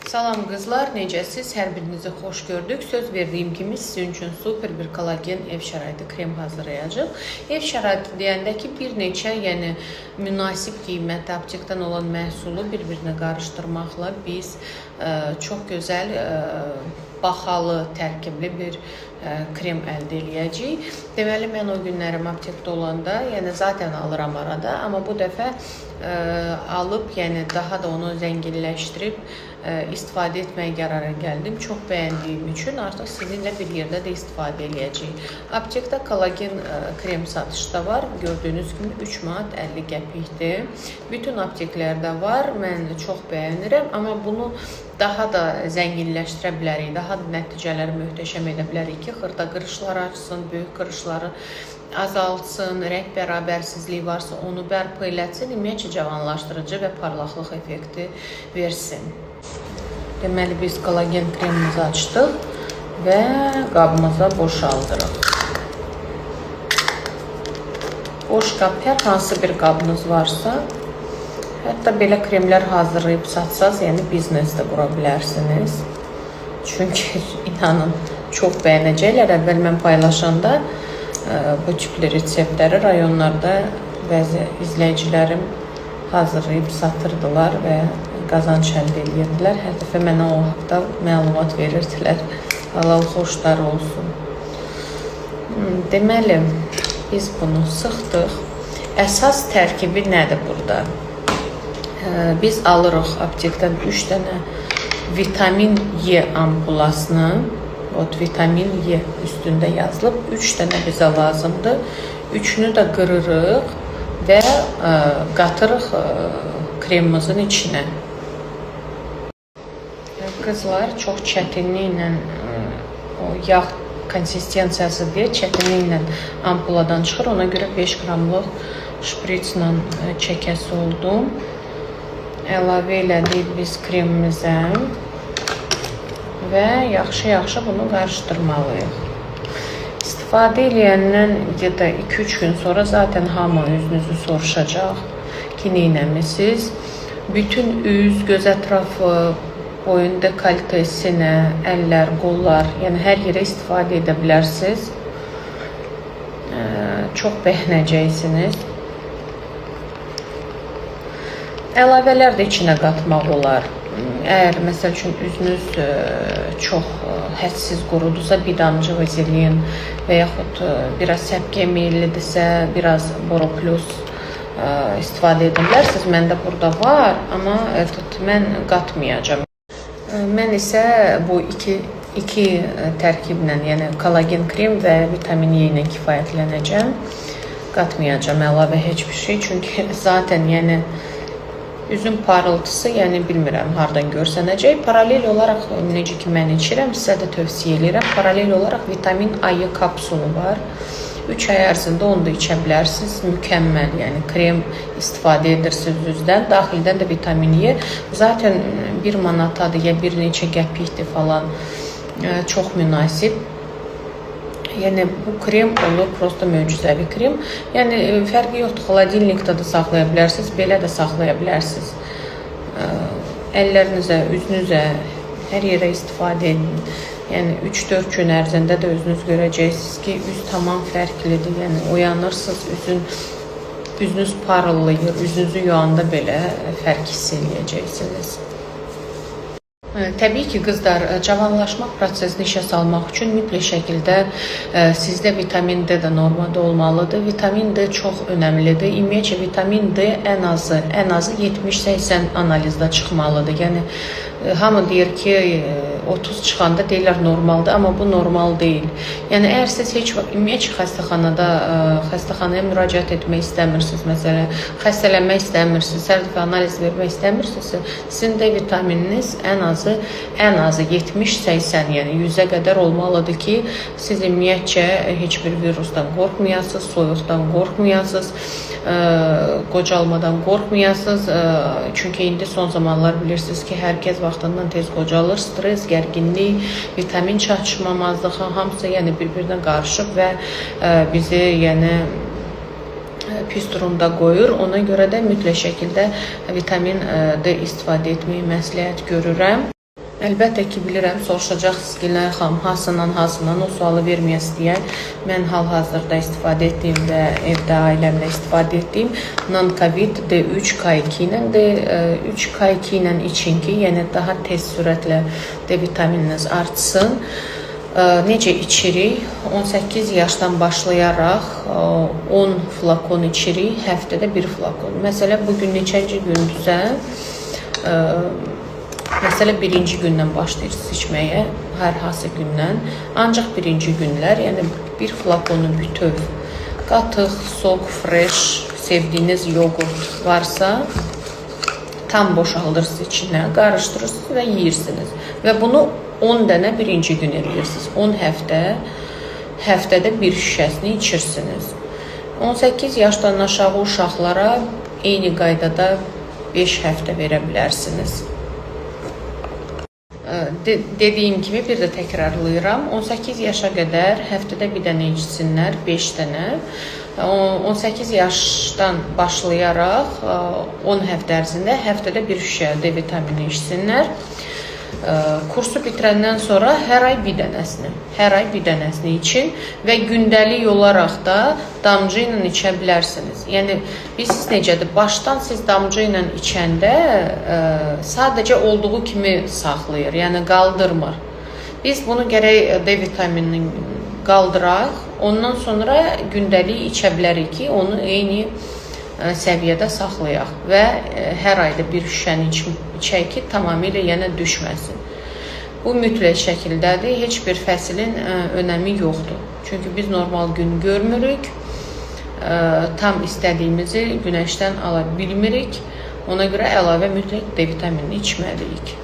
Salam qızlar, necəsiz? Hər birinizi xoş gördük. Söz verdiyim kimi sizin üçün super bir kollagen ev şəraiti krem hazırlayacaq. Ev şəraiti deyəndə ki, bir neçə, yəni münasib qiymətdə aptekdən olan məhsulu bir-birinə qarışdırmaqla biz çox gözəl, baxalı, tərkibli bir krem əldə eləyəcəyik. Deməli, mən o günlərim aptekdə olanda, yəni zaten alıram arada, amma bu dəfə alıb, yəni daha da onu zənginləşdirib istifadə etməyə qərara gəldim. Çox bəyəndiyim üçün artıq sizinlə bir yerdə də istifadə eləyəcəyik. Aptekdə kollagen krem satışda var. Gördüyünüz kimi 3 manat 50 qəpikdir. Bütün apteklərdə var. Mən çox bəyənirəm, amma bunu daha da zənginləşdirə bilərik. Daha da nəticələri möhtəşəm edə bilərik ki, xırda qırışlar açsın, böyük qırışları azaltsın, rəng bərabərsizliyi varsa onu bərpa eləsin, ümumiyyətcə cavanlaşdırıcı və parlaqlıq effekti versin. Deməli, biz kollagen kremimizi açdıq və qabımıza boşaldırıq. Boş qab, hər hansı bir qabınız varsa, hətta belə kremlər hazırlayıb satsaz, yəni biznesdə qura bilərsiniz. Çünki inanın, çox bəyənəcəklər. Əvvəl mən paylaşanda bu tipli reseptləri rayonlarda bəzi izləyicilərim hazırlayıb satırdılar və qazanc əldə edirdilər. Hər dəfə mənə o haqda məlumat verirdilər. Halal xoşlar olsun. Deməli, biz bunu sıxdıq. Əsas tərkibi nədir burada? Biz alırıq aptekdən 3 dənə vitamin E ampulasını. Vitamin E üstündə yazılıb. 3 dənə bizə lazımdır. 3-ünü də qırırıq və qatırıq kremimizin içinə. Qızlar çox çətinliklə o yağ konsistensiyası deyə çətinliklə ampuladan çıxır. Ona görə 5 qramlıq şpritslə çəkəsi oldum. Əlavə elədik biz kremimizə və yaxşı-yaxşı bunu qarışdırmalıyıq. İstifadə eləyəndən 2-3 gün sonra zaten hamı üzünüzü soruşacaq ki, neynəmisiniz. Bütün üz, göz ətrafı, boyun dekoltesinə, əllər, qollar, yəni hər yerə istifadə edə bilərsiniz. Çox bəyənəcəksiniz. Əlavələr də içinə qatmaq olar. Əgər məsəl üçün üzünüz çox hədsiz qurudusa, bir damcı vazelin və yaxud biraz səpkiyə meyillidirsə, biraz Boroplus istifadə edə bilərsiniz. Məndə burada var, amma mən qatmayacağım. Mən isə bu iki tərkiblə, yəni kollagen krem və vitamin E ilə kifayətlənəcəm. Qatmayacağım əlavə heç bir şey, çünki zaten yəni üzün parıltısı, yəni bilmirəm hardan görsənəcək. Paralel olaraq, necə ki mən içirəm, sizə də tövsiyə edirəm. Paralel olaraq vitamin A kapsulu var. 3 ay ərzində onu da içə bilərsiniz. Mükəmməl, yəni krem istifadə edirsiniz üzdən. Daxildən də vitamin E. Zaten 1 manatadır ya bir neçə qəpikdir falan. Çox münasib. Yəni bu krem olur, prosta möcüzəvi krem. Yəni fərqi yoxdur, xolodilnikdə də saxlaya bilərsiniz, belə də saxlaya bilərsiniz. Əllərinizə, üzünüzə, hər yerə istifadə edin. Yəni 3-4 gün ərzində də özünüz görəcəksiniz ki, üz tamam fərqlidir. Yəni oyanırsınız, üzünüz parıllayır, üzünüzü yuyanda belə fərq hiss eləyəcəksiniz. Təbii ki, qızlar, cavanlaşmaq prosesini işə salmaq üçün mütləq şəkildə sizdə vitamin D də normada olmalıdır. Vitamin D çox önəmlidir. Ümumiyyətcə, vitamin D ən azı 70-80 analizdə çıxmalıdır. Yəni, hamı deyir ki, 30 çıxanda deyirlər normaldır, amma bu normal deyil. Yəni, əgər siz heç ümumiyyətcə xəstəxanaya müraciət etmək istəmirsiniz, məsələn, xəstələnmək istəmirsiniz, hər dəfə analiz vermək istəmirsinizsə, sizin D vitamininiz ən azı 70-80, yəni 100-ə qədər olmalıdır ki, siz ümumiyyətcə heç bir virusdan qorxmayasınız, soyuqdan qorxmayasınız, qocalmadan qorxmayasınız. Çünki indi son zamanlar bilirsiniz ki, hər kəs vaxtından tez qocalır, stres, gərginlik, vitamin çatışmamazlığı, hamısı yəni bir-birinə qarışıb və bizi yəni pis durumda qoyur. Ona görə də mütləq şəkildə vitamin D istifadə etməyi məsləhət görürəm. Əlbəttə ki, bilirəm, soruşacaqsınız ki, Leyla xanım, hansından o sualı verməyəsiz deyə mən hal-hazırda istifadə etdiyim və evdə ailəmlə istifadə etdiyim Non-Covid D3 K2 ilə D3 K2 ilə için ki, yəni daha tez sürətlə D vitamininiz artsın. Necə içirik? 18 yaşdan başlayaraq 10 flakon içirik, həftədə 1 flakon. Məsələn, bugün neçənci gündürsə, məsələ birinci gündən başlayırsınız içməyə, hər hansı gündən. Ancaq birinci günlər, yəni bir flakonu bütöv, qatıq, soq, fresh, sevdiyiniz yoğurt varsa, tam boşaldırsınız içinə, qarışdırırsınız və yeyirsiniz. Və bunu 10 dənə birinci gün edirsiniz. 10 həftədə bir şüşəsini içirsiniz. 18 yaşdan aşağı uşaqlara eyni qaydada 5 həftə verə bilərsiniz. Dediyim kimi, bir də təkrarlayıram, 18 yaşa qədər həftədə bir dənə içsinlər, 5 dənə. 18 yaşdan başlayaraq 10 həftə ərzində həftədə bir şüşə D vitamini içsinlər. Kursu bitirəndən sonra hər ay bir dənəsini için və gündəlik olaraq da damcı ilə içə bilərsiniz. Yəni, bilirsiniz necədir? Başdan siz damcı ilə içəndə sadəcə olduğu kimi saxlayır, yəni qaldırmır. Biz bunu gərək D vitaminini qaldıraq, ondan sonra gündəlik içə bilərik ki, onu eyni səviyyədə saxlayaq və hər ayda bir şüşəni içək ki, tamamilə yenə düşməsin. Bu mütləq şəkildədir, heç bir fəslin önəmi yoxdur. Çünki biz normal gün görmürük, tam istədiyimizi günəşdən ala bilmirik, ona görə əlavə mütləq D vitaminini içməliyik.